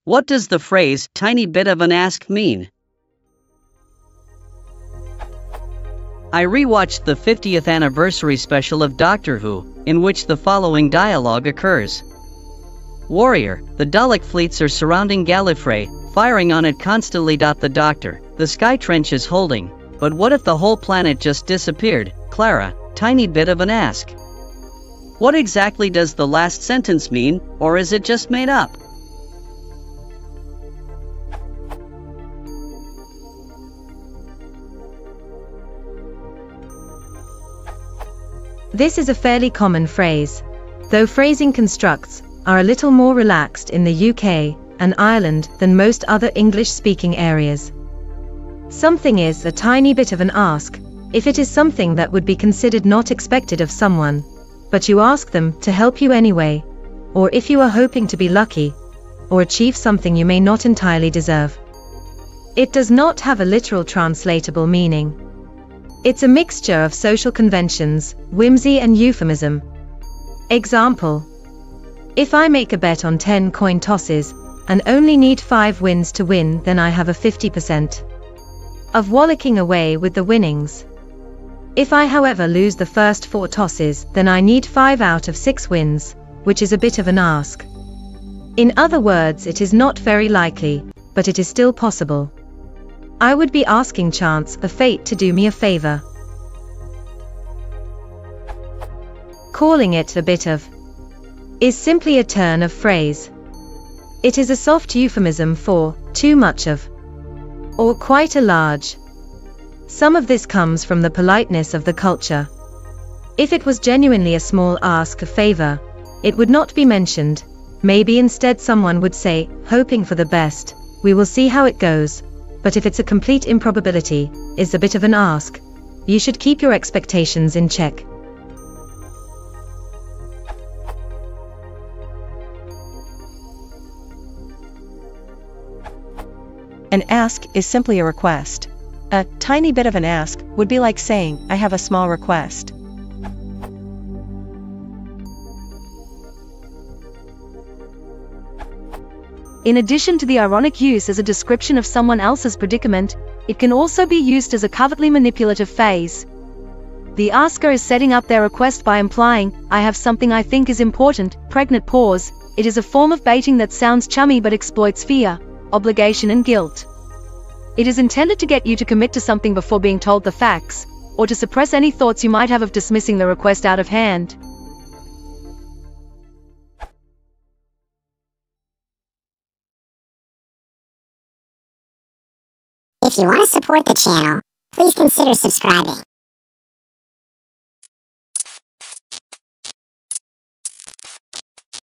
What does the phrase "tiny bit of an ask" mean? I rewatched the 50th anniversary special of Doctor Who, in which the following dialogue occurs. Warrior, the Dalek fleets are surrounding Gallifrey, firing on it constantly. The Doctor, the Sky Trench is holding, but what if the whole planet just disappeared? Clara, tiny bit of an ask. What exactly does the last sentence mean, or is it just made up? This is a fairly common phrase, though phrasing constructs are a little more relaxed in the UK and Ireland than most other English-speaking areas. Something is a tiny bit of an ask if it is something that would be considered not expected of someone, but you ask them to help you anyway, or if you are hoping to be lucky or achieve something you may not entirely deserve. It does not have a literal translatable meaning. It's a mixture of social conventions, whimsy and euphemism. Example: if I make a bet on 10 coin tosses and only need 5 wins to win, then I have a 50% of wallocking away with the winnings. If I however lose the first 4 tosses, then I need 5 out of 6 wins, which is a bit of an ask. In other words, it is not very likely, but it is still possible. I would be asking chance or fate to do me a favor. Calling it a bit of is simply a turn of phrase. It is a soft euphemism for too much of or quite a large. Some of this comes from the politeness of the culture. If it was genuinely a small ask or favor, it would not be mentioned. Maybe instead someone would say, hoping for the best, we will see how it goes. But if it's a complete improbability, is a bit of an ask, you should keep your expectations in check. An ask is simply a request. A tiny bit of an ask would be like saying, I have a small request. In addition to the ironic use as a description of someone else's predicament, it can also be used as a covertly manipulative phase. The asker is setting up their request by implying, I have something I think is important, pregnant pause. It is a form of baiting that sounds chummy but exploits fear, obligation and guilt. It is intended to get you to commit to something before being told the facts, or to suppress any thoughts you might have of dismissing the request out of hand. If you want to support the channel, please consider subscribing.